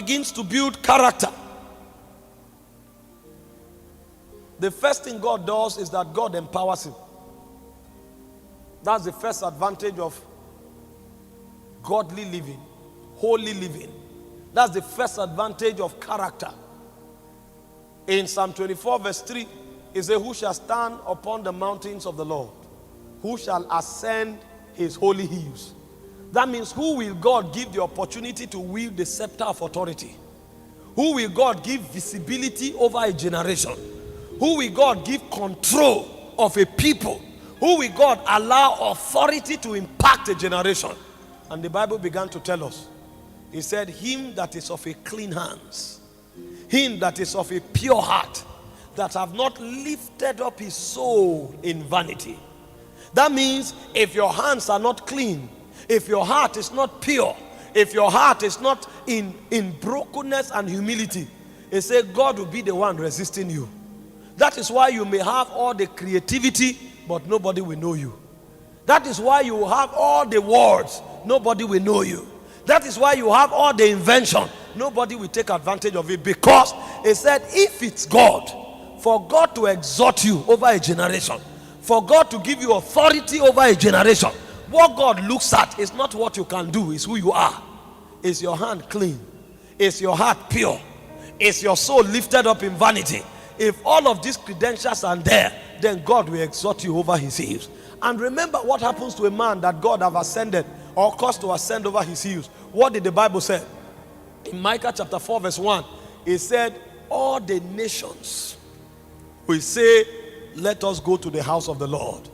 begins to build character, the first thing God does is that God empowers him. That's the first advantage of godly living, holy living. That's the first advantage of character. In Psalm 24 verse 3, it says, who shall stand upon the mountains of the Lord? Who shall ascend his holy hills? That means, who will God give the opportunity to wield the scepter of authority? Who will God give visibility over a generation? Who will God give control of a people? Who will God allow authority to impact a generation? And the Bible began to tell us. He said, him that is of a clean hands, him that is of a pure heart, that have not lifted up his soul in vanity. That means, if your hands are not clean, if your heart is not pure, if your heart is not in brokenness and humility, it says God will be the one resisting you. That is why you may have all the creativity, but nobody will know you. That is why you have all the words, nobody will know you. That is why you have all the invention, nobody will take advantage of it, because it said, if it's God, for God to exhort you over a generation, for God to give you authority over a generation, what God looks at is not what you can do, it's who you are. Is your hand clean? Is your heart pure? Is your soul lifted up in vanity? If all of these credentials are there, then God will exhort you over his hills. And remember what happens to a man that God have ascended or caused to ascend over his hills. What did the Bible say? In Micah chapter 4 verse 1, it said, all the nations will say, let us go to the house of the Lord.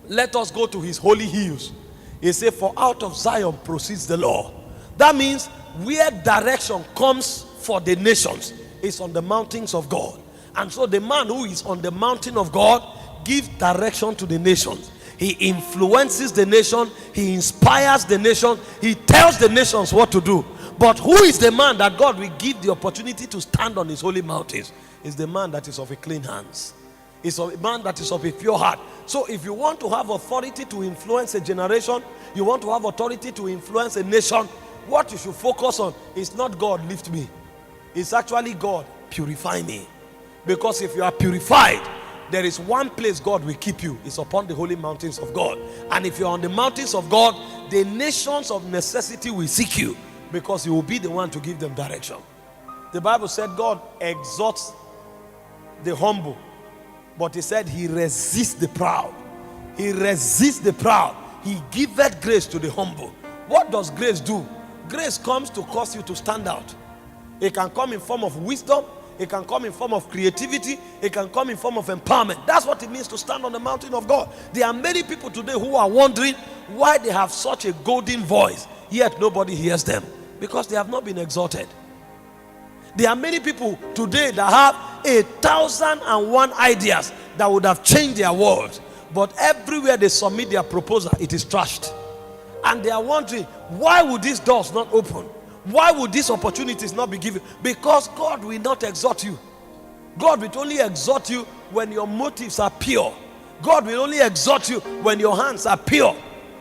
Let us go to his holy hills. He said, for out of Zion proceeds the law. That means where direction comes for the nations is on the mountains of God. And so the man who is on the mountain of God gives direction to the nations. He influences the nation. He inspires the nation. He tells the nations what to do. But who is the man that God will give the opportunity to stand on his holy mountains? Is the man that is of a clean hands. It's a man that is of a pure heart. So if you want to have authority to influence a generation, you want to have authority to influence a nation, what you should focus on is not God lift me. It's actually God purify me. Because if you are purified, there is one place God will keep you. It's upon the holy mountains of God. And if you're on the mountains of God, the nations of necessity will seek you, because you will be the one to give them direction. The Bible said God exalts the humble, but he said he resists the proud. He resists the proud. He giveth grace to the humble. What does grace do? Grace comes to cause you to stand out. It can come in form of wisdom. It can come in form of creativity. It can come in form of empowerment. That's what it means to stand on the mountain of God. There are many people today who are wondering why they have such a golden voice, yet nobody hears them. Because they have not been exalted. There are many people today that have 1,001 ideas that would have changed their world, but everywhere they submit their proposal, it is trashed. And they are wondering, why would these doors not open? Why would these opportunities not be given? Because God will not exhort you. God will only exhort you when your motives are pure. God will only exhort you when your hands are pure.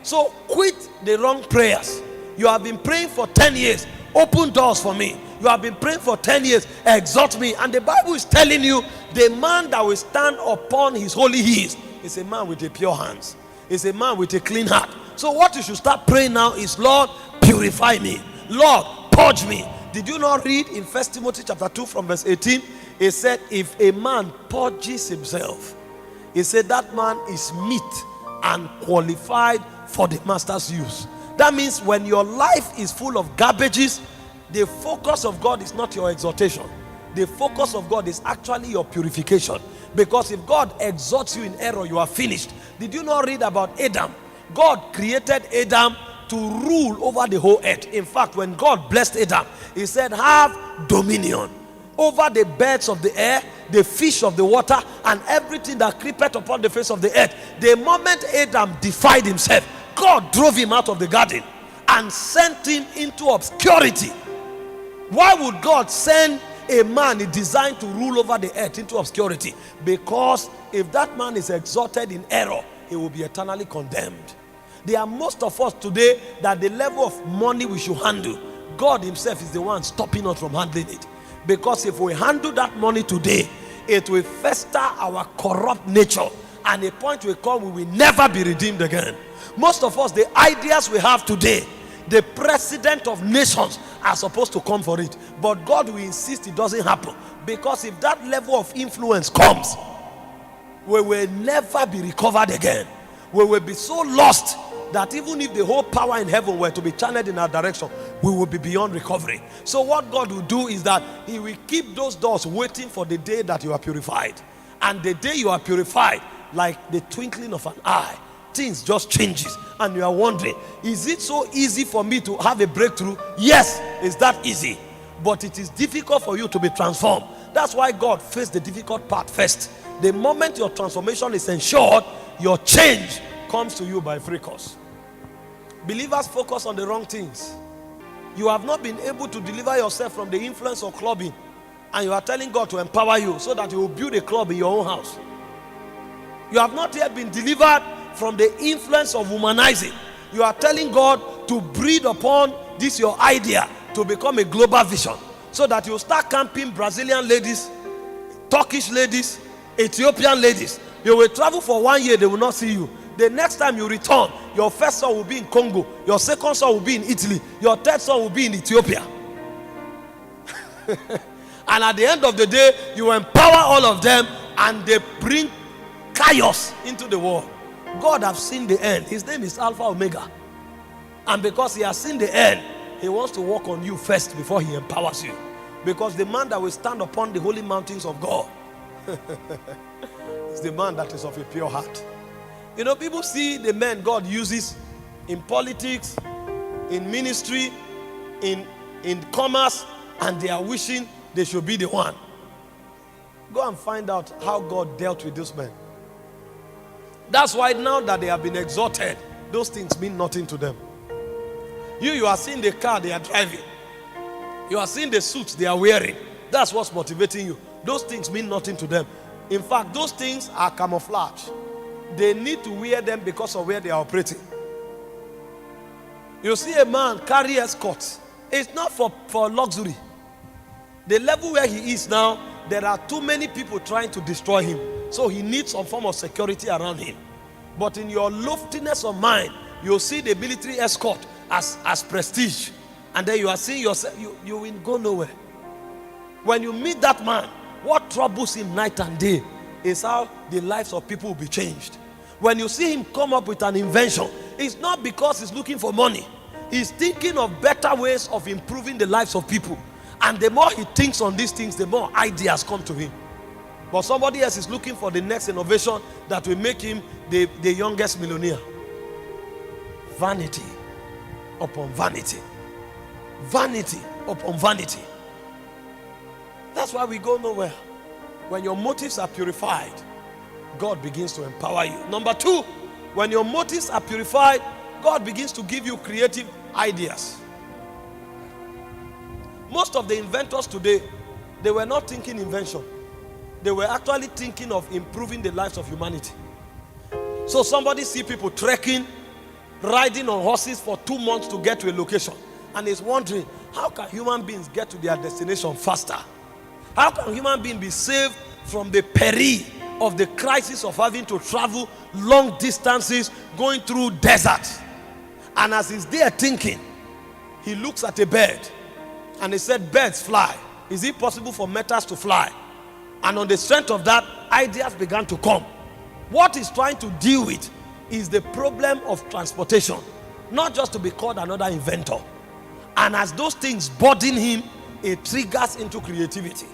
So quit the wrong prayers. You have been praying for 10 years. Open doors for me. You have been praying for 10 years. Exhort me. And the Bible is telling you, the man that will stand upon his holy hills is a man with a pure hands. Is a man with a clean heart. So what you should start praying now is, Lord, purify me. Lord, purge me. Did you not read in 1 Timothy chapter 2 from verse 18? It said, if a man purges himself, he said that man is meet and qualified for the master's use. That means when your life is full of garbages, the focus of God is not your exhortation. The focus of God is actually your purification. Because if God exhorts you in error, you are finished. Did you not read about Adam? God created Adam to rule over the whole earth. In fact, when God blessed Adam, he said, have dominion over the birds of the air, the fish of the water, and everything that creepeth upon the face of the earth. The moment Adam defied himself, God drove him out of the garden and sent him into obscurity. Why would God send a man designed to rule over the earth into obscurity? Because if that man is exalted in error, he will be eternally condemned. There are most of us today that the level of money we should handle, God himself is the one stopping us from handling it. Because if we handle that money today, it will fester our corrupt nature, and a point will come we will never be redeemed again. Most of us, the ideas we have today, the president of nations are supposed to come for it, but God will insist it doesn't happen, because if that level of influence comes, we will never be recovered again. We will be so lost that even if the whole power in heaven were to be channeled in our direction, we will be beyond recovery. So what God will do is that he will keep those doors waiting for the day that you are purified. And the day you are purified, like the twinkling of an eye, things just changes, and you are wondering, is it so easy for me to have a breakthrough? Yes, it's that easy, but it is difficult for you to be transformed. That's why God faced the difficult part first. The moment your transformation is ensured, your change comes to you by free course. Believers focus on the wrong things. You have not been able to deliver yourself from the influence of clubbing, and you are telling God to empower you so that you will build a club in your own house. You have not yet been delivered from the influence of womanizing. You are telling God to breed upon this your idea to become a global vision, so that you start camping Brazilian ladies, Turkish ladies, Ethiopian ladies. You will travel for 1 year, they will not see you. The next time you return, your first son will be in Congo, your second son will be in Italy, your third son will be in Ethiopia. And at the end of the day, you empower all of them, and they bring chaos into the world. God has seen the end. His name is Alpha Omega. And because he has seen the end, he wants to work on you first before he empowers you. Because the man that will stand upon the holy mountains of God is the man that is of a pure heart. You know, people see the men God uses in politics, in ministry, in commerce, and they are wishing they should be the one. Go and find out how God dealt with those men. That's why now that they have been exalted, those things mean nothing to them. You are seeing the car they are driving. You are seeing the suits they are wearing. That's what's motivating you. Those things mean nothing to them. In fact, those things are camouflage. They need to wear them because of where they are operating. You see a man carry escorts. It's not for luxury. The level where he is now, there are too many people trying to destroy him. So he needs some form of security around him. But in your loftiness of mind, you'll see the military escort as prestige. And then you are seeing yourself, you will go nowhere. When you meet that man, what troubles him night and day is how the lives of people will be changed. When you see him come up with an invention, it's not because he's looking for money. He's thinking of better ways of improving the lives of people. And the more he thinks on these things, the more ideas come to him. But somebody else is looking for the next innovation that will make him the youngest millionaire. Vanity upon vanity. Vanity upon vanity. That's why we go nowhere. When your motives are purified, God begins to empower you. Number two, when your motives are purified, God begins to give you creative ideas. Most of the inventors today, they were not thinking invention. They were actually thinking of improving the lives of humanity. So somebody see people trekking, riding on horses for 2 months to get to a location, and is wondering, how can human beings get to their destination faster? How can human beings be saved from the peril of the crisis of having to travel long distances, going through deserts? And as he's there thinking, he looks at a bird, and he said, birds fly. Is it possible for metals to fly? And on the strength of that, ideas began to come. What he's trying to deal with is the problem of transportation, not just to be called another inventor. And as those things burden him, it triggers into creativity.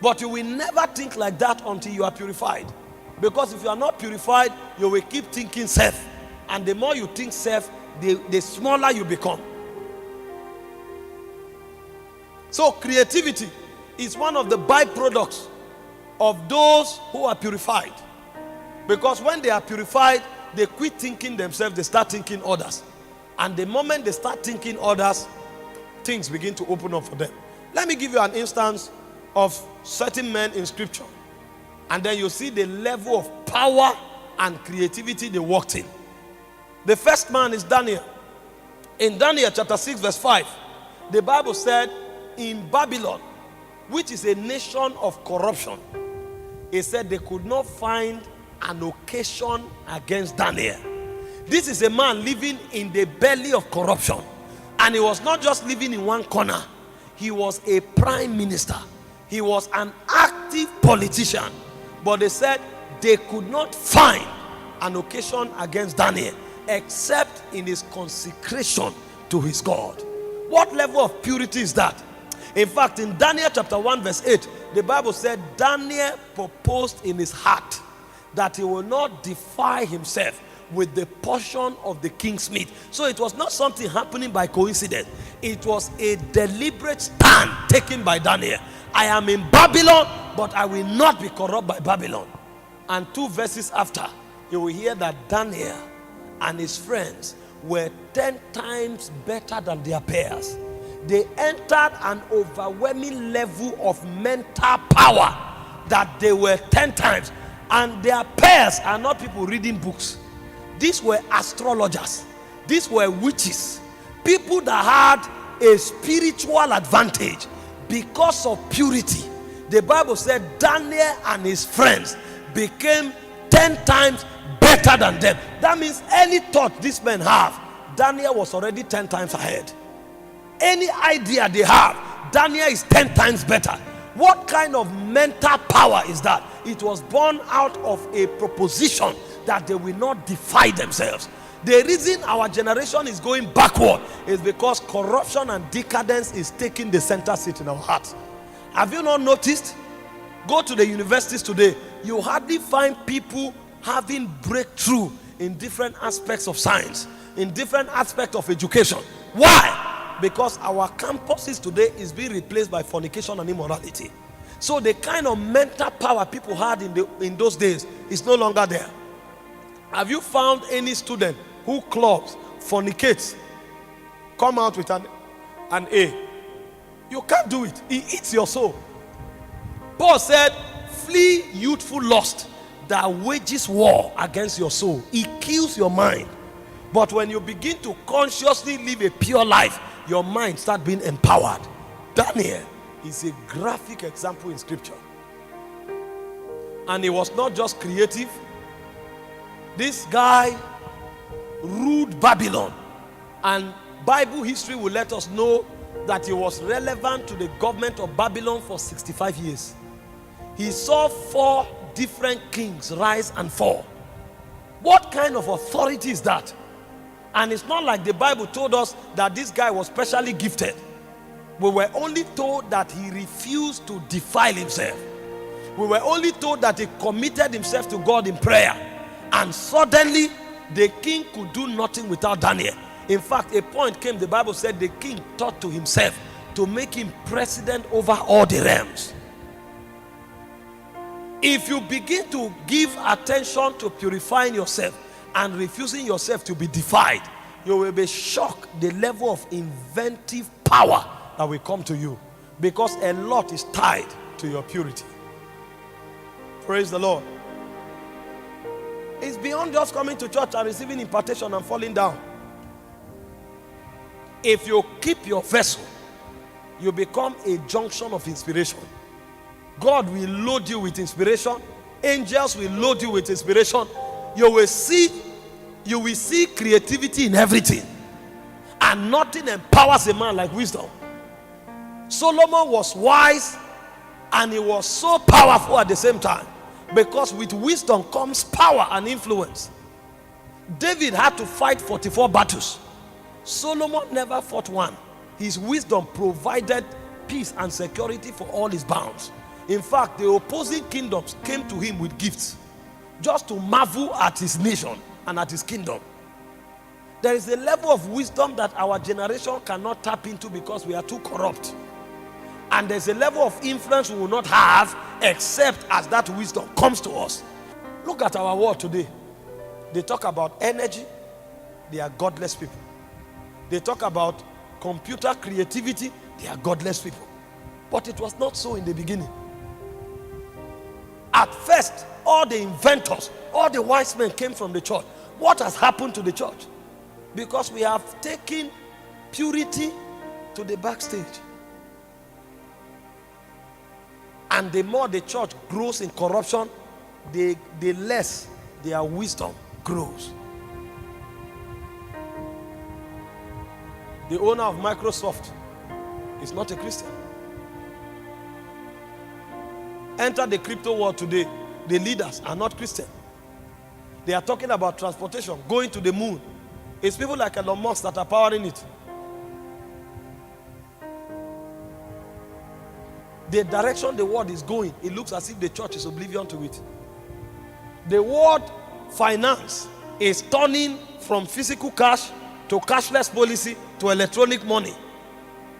But you will never think like that until you are purified. Because if you are not purified, you will keep thinking self. And the more you think self, the smaller you become. So creativity is one of the byproducts of those who are purified. Because when they are purified, they quit thinking themselves, they start thinking others. And the moment they start thinking others, things begin to open up for them. Let me give you an instance of certain men in scripture. And then you see the level of power and creativity they walked in. The first man is Daniel. In Daniel chapter 6 verse 5, the Bible said, in Babylon, which is a nation of corruption, it said they could not find an occasion against Daniel. This is a man living in the belly of corruption. And he was not just living in one corner. He was a prime minister. He was an active politician. But they said they could not find an occasion against Daniel except in his consecration to his God. What level of purity is that? In fact, in Daniel chapter 1 verse 8, the Bible said Daniel proposed in his heart that he will not defile himself with the portion of the king's meat. So it was not something happening by coincidence. It was a deliberate stand taken by Daniel. I am in Babylon, but I will not be corrupt by Babylon. And 2 verses after, you will hear that Daniel and his friends were 10 times better than their peers. They entered an overwhelming level of mental power that they were 10 times. And their peers are not people reading books. These were astrologers. These were witches. People that had a spiritual advantage because of purity. The Bible said Daniel and his friends became 10 times better than them. That means any thought these men have, Daniel was already 10 times ahead. Any idea they have, Daniel is 10 times better. What kind of mental power is that? It was born out of a proposition that they will not defy themselves. The reason our generation is going backward is because corruption and decadence is taking the center seat in our hearts. Have you not noticed? Go to the universities today, you hardly find people having breakthrough in different aspects of science, in different aspects of education. Why? Because our campuses today is being replaced by fornication and immorality. So the kind of mental power people had in those days is no longer there. Have you found any student who clubs, fornicates, come out with an A? You can't do it. It eats your soul. Paul said, flee youthful lust that wages war against your soul. It kills your mind. But when you begin to consciously live a pure life, your mind starts being empowered. Daniel is a graphic example in scripture. And he was not just creative. This guy ruled Babylon. And Bible history will let us know that he was relevant to the government of Babylon for 65 years. He saw 4 different kings rise and fall. What kind of authority is that? And it's not like the Bible told us that this guy was specially gifted. We were only told that he refused to defile himself. We were only told that he committed himself to God in prayer. And suddenly, the king could do nothing without Daniel. In fact, a point came, the Bible said the king thought to himself to make him president over all the realms. If you begin to give attention to purifying yourself and refusing yourself to be defied, you will be shocked the level of inventive power that will come to you, because a lot is tied to your purity. Praise the Lord. It's beyond just coming to church and receiving impartation and falling down. If you keep your vessel, you become a junction of inspiration. God will load you with inspiration. Angels will load you with inspiration. You will see creativity in everything. And nothing empowers a man like wisdom. Solomon was wise and he was so powerful at the same time, because with wisdom comes power and influence. David had to fight 44 battles. Solomon never fought one. His wisdom provided peace and security for all his bounds. In fact, the opposing kingdoms came to him with gifts just to marvel at his nation and at his kingdom. There is a level of wisdom that our generation cannot tap into because we are too corrupt. And there's a level of influence we will not have except as that wisdom comes to us. Look at our world today. They talk about energy. They are godless people. They talk about computer creativity. They are godless people. But it was not so in the beginning. At first, all the inventors, all the wise men came from the church. What has happened to the church? Because we have taken purity to the backstage. And the more the church grows in corruption, the less their wisdom grows. The owner of Microsoft is not a Christian. Enter the crypto world today, the leaders are not Christian. They are talking about transportation, going to the moon. It's people like Elon Musk that are powering it. The direction the world is going, it looks as if the church is oblivion to it. The world finance is turning from physical cash to cashless policy to electronic money.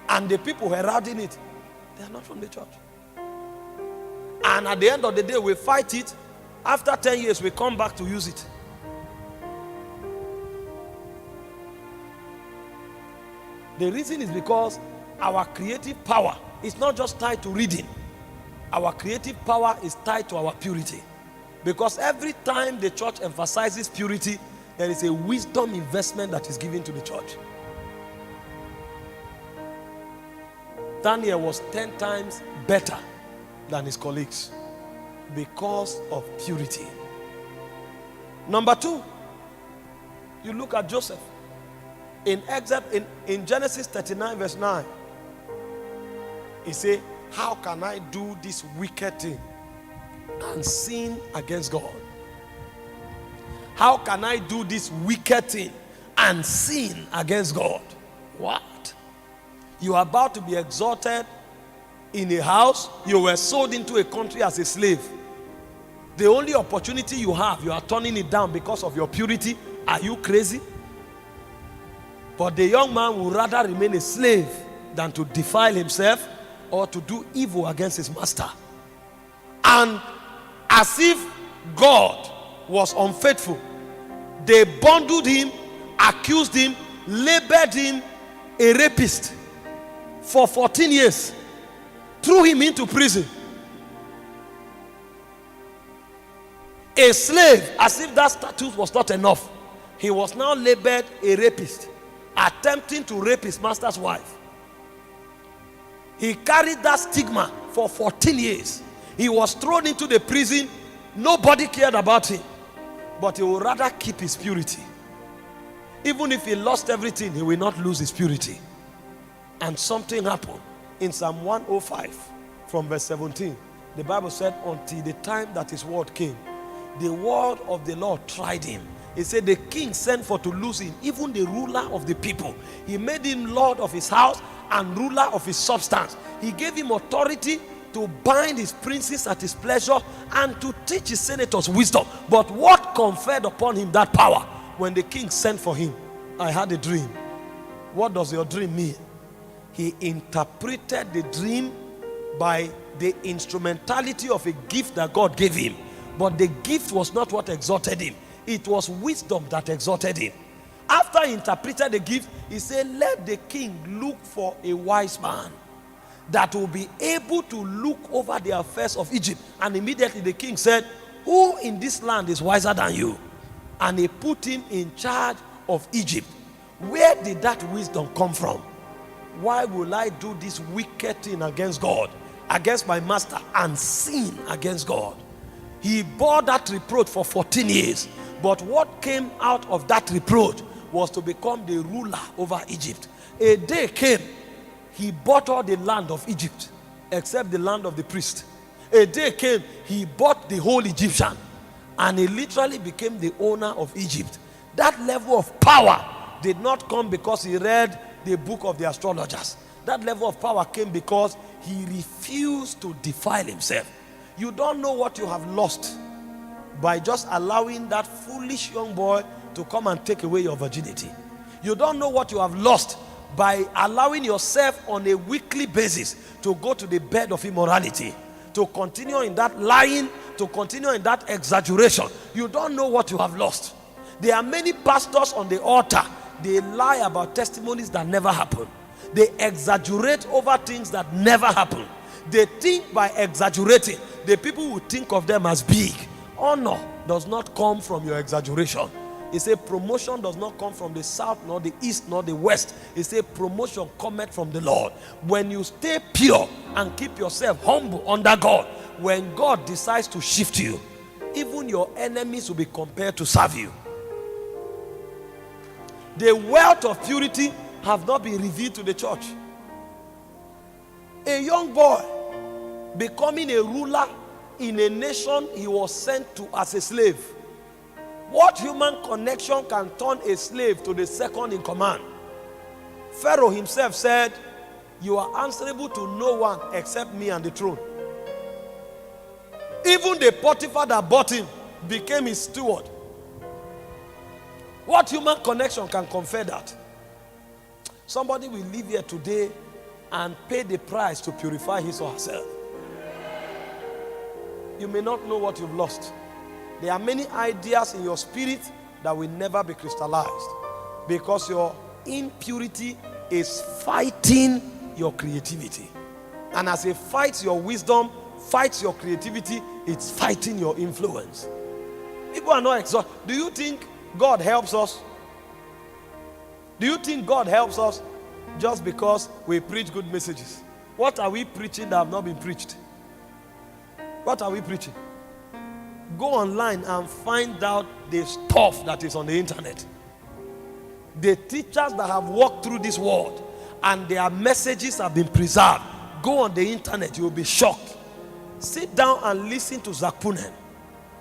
And the people heralding it, they are not from the church. And at the end of the day, we fight it. After 10 years, we come back to use it. The reason is because our creative power is not just tied to reading. Our creative power is tied to our purity. Because every time the church emphasizes purity, there is a wisdom investment that is given to the church. Daniel was 10 times better than his colleagues because of purity. Number 2, you look at Joseph. In Genesis 39 verse 9, he said, how can I do this wicked thing and sin against God? How can I do this wicked thing and sin against God? What? You are about to be exalted in a house. You were sold into a country as a slave. The only opportunity you have, you are turning it down because of your purity. Are you crazy? But the young man would rather remain a slave than to defile himself or to do evil against his master. And as if God was unfaithful, they bundled him, accused him, labeled him a rapist for 14 years, threw him into prison. A slave, as if that status was not enough, he was now labeled a rapist, attempting to rape his master's wife. He carried that stigma for 14 years. He was thrown into the prison. Nobody cared about him. But he would rather keep his purity. Even if he lost everything, he will not lose his purity. And something happened. In Psalm 105, from verse 17, the Bible said, until the time that his word came, the word of the Lord tried him. He said, the king sent for to lose him, even the ruler of the people. He made him lord of his house and ruler of his substance. He gave him authority to bind his princes at his pleasure and to teach his senators wisdom. But what conferred upon him that power? When the king sent for him, I had a dream. What does your dream mean? He interpreted the dream by the instrumentality of a gift that God gave him. But the gift was not what exalted him. It was wisdom that exalted him. After he interpreted the gift, he said, let the king look for a wise man that will be able to look over the affairs of Egypt. And immediately the king said, who in this land is wiser than you? And he put him in charge of Egypt. Where did that wisdom come from? Why will I do this wicked thing against God, against my master, and sin against God? He bore that reproach for 14 years. But what came out of that reproach was to become the ruler over Egypt. A day came, he bought all the land of Egypt, except the land of the priest. A day came, he bought the whole Egyptian, and he literally became the owner of Egypt. That level of power did not come because he read the book of the astrologers. That level of power came because he refused to defile himself. You don't know what you have lost by just allowing that foolish young boy to come and take away your virginity. You don't know what you have lost by allowing yourself on a weekly basis to go to the bed of immorality, to continue in that lying, to continue in that exaggeration. You don't know what you have lost. There are many pastors on the altar. They lie about testimonies that never happen. They exaggerate over things that never happen. They think by exaggerating, the people will think of them as big. Honor does not come from your exaggeration. He said promotion does not come from the south, nor the east, nor the west. He said promotion cometh from the Lord. When you stay pure and keep yourself humble under God, when God decides to shift you, even your enemies will be compelled to serve you. The wealth of purity have not been revealed to the church. A young boy becoming a ruler in a nation he was sent to as a slave. What human connection can turn a slave to the second in command? Pharaoh himself said, you are answerable to no one except me and the throne. Even the Potiphar that bought him became his steward. What human connection can confer that? Somebody will live here today and pay the price to purify his or herself. You may not know what you've lost. There are many ideas in your spirit that will never be crystallized because your impurity is fighting your creativity. And as it fights your wisdom, fights your creativity, it's fighting your influence. People are not exhausted. Do you think God helps us? Do you think God helps us just because we preach good messages? What are we preaching that have not been preached? What are we preaching? Go online and find out the stuff that is on the internet. The teachers that have walked through this world and their messages have been preserved. Go on the internet, you will be shocked. Sit down and listen to Zach Punen.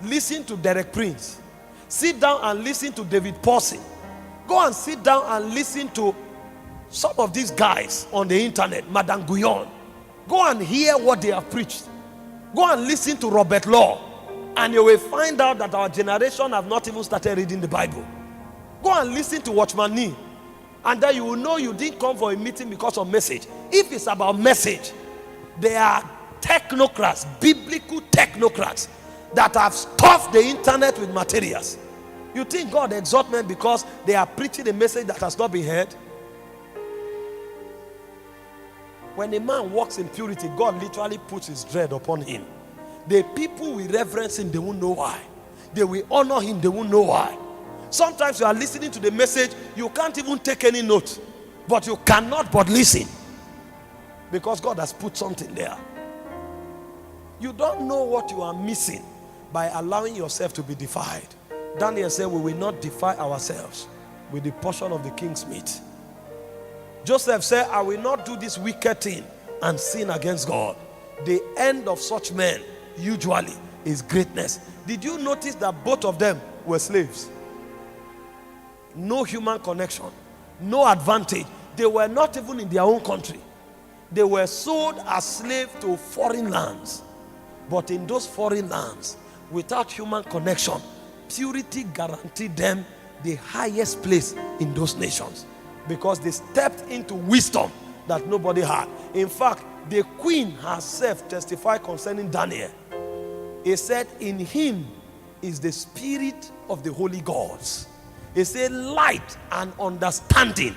Listen to Derek Prince. Sit down and listen to David Paulson. Go and sit down and listen to some of these guys on the internet, Madame Guyon. Go and hear what they have preached. Go and listen to Robert Law, and you will find out that our generation have not even started reading the Bible. Go and listen to Watchman Nee, and then you will know you didn't come for a meeting because of message. If it's about message, there are technocrats, biblical technocrats, that have stuffed the internet with materials. You think God exalts men because they are preaching a message that has not been heard? When a man walks in purity, God literally puts his dread upon him. The people will reverence him, they won't know why. They will honor him, they won't know why. Sometimes you are listening to the message, you can't even take any note, but you cannot but listen because God has put something there. You don't know what you are missing by allowing yourself to be defiled. Daniel said, we will not defile ourselves with the portion of the king's meat. Joseph said, I will not do this wicked thing and sin against God. The end of such men usually is greatness. Did you notice that both of them were slaves? No human connection, no advantage. They were not even in their own country. They were sold as slaves to foreign lands. But in those foreign lands, without human connection, purity guaranteed them the highest place in those nations, because they stepped into wisdom that nobody had. In fact, the queen herself testified concerning Daniel. He said, in him is the spirit of the holy gods. He said, light and understanding,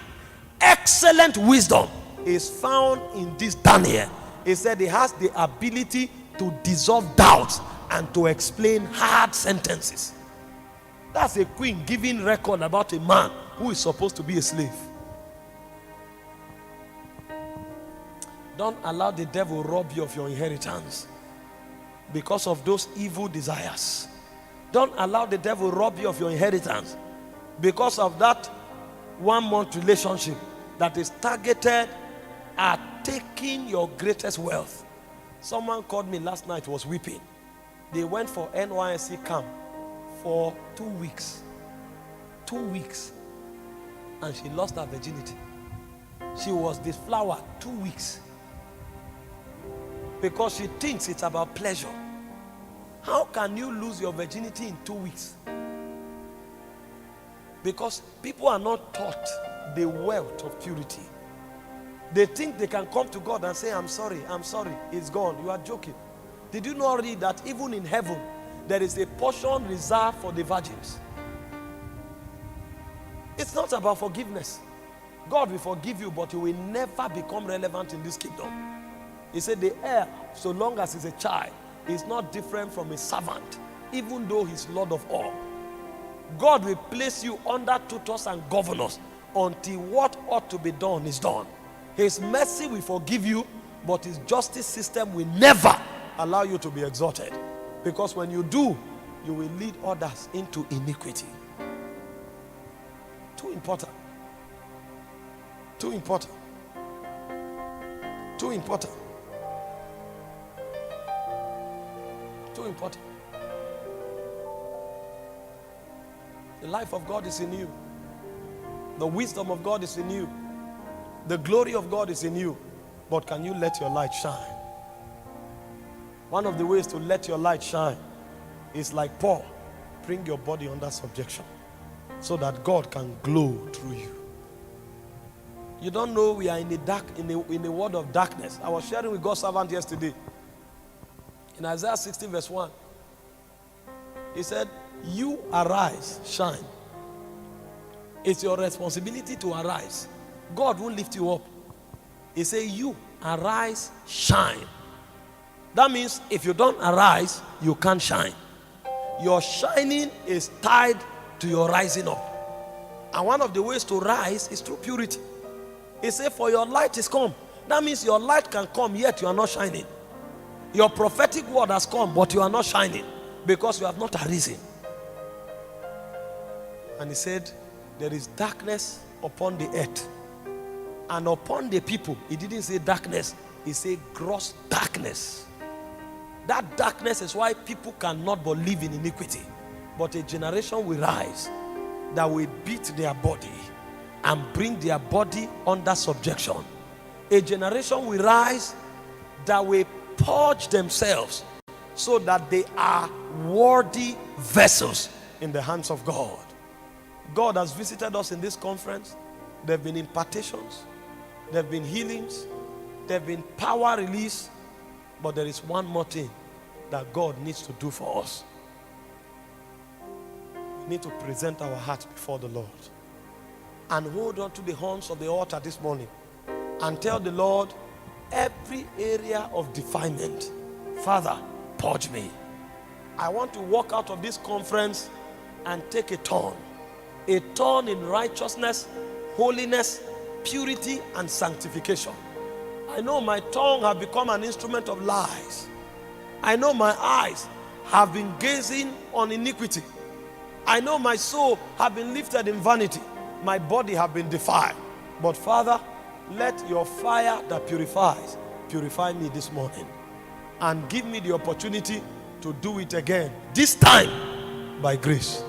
excellent wisdom is found in this Daniel. He said he has the ability to dissolve doubts and to explain hard sentences. That's a queen giving record about a man who is supposed to be a slave. Don't allow the devil rob you of your inheritance because of those evil desires. Don't allow the devil rob you of your inheritance because of that 1 month relationship that is targeted at taking your greatest wealth. Someone called me last night, was weeping. They went for NYSC camp for 2 weeks. 2 weeks. And she lost her virginity. She was deflowered 2 weeks. Because she thinks it's about pleasure. How can you lose your virginity in 2 weeks? Because people are not taught the wealth of purity. They think they can come to God and say, I'm sorry, it's gone. You are joking. Did you know already that even in heaven, there is a portion reserved for the virgins? It's not about forgiveness. God will forgive you, but you will never become relevant in this kingdom. He said the heir, so long as he's a child, is not different from a servant, even though he's Lord of all. God will place you under tutors and governors until what ought to be done is done. His mercy will forgive you, but his justice system will never allow you to be exalted. Because when you do, you will lead others into iniquity. Too important. Too important. Too important. Too important. The life of God is in you. The wisdom of God is in you. The glory of God is in you. But can you let your light shine? One of the ways to let your light shine is like Paul. Bring your body under subjection so that God can glow through you. You don't know we are in a world of darkness. I was sharing with God's servant yesterday. In Isaiah 60 verse 1. He said, you arise, shine. It's your responsibility to arise. God won't lift you up. He said, you arise, shine. That means if you don't arise, you can't shine. Your shining is tied to your rising up. And one of the ways to rise is through purity. He said, for your light is come. That means your light can come, yet you are not shining. Your prophetic word has come, but you are not shining because you have not arisen. And he said, there is darkness upon the earth and upon the people. He didn't say darkness, he said gross darkness. That darkness is why people cannot but live in iniquity. But a generation will rise that will beat their body and bring their body under subjection. A generation will rise that will purge themselves so that they are worthy vessels in the hands of God. God has visited us in this conference. There have been impartations, there have been healings, there have been power release, but there is one more thing that God needs to do for us. We need to present our hearts before the Lord and hold on to the horns of the altar this morning and tell the Lord, every area of defilement, Father, purge me. I want to walk out of this conference and take a turn in righteousness, holiness, purity, and sanctification. I know my tongue has become an instrument of lies. I know my eyes have been gazing on iniquity. I know my soul have been lifted in vanity. My body have been defiled. But Father, let your fire that purifies, purify me this morning. And give me the opportunity to do it again. This time, by grace.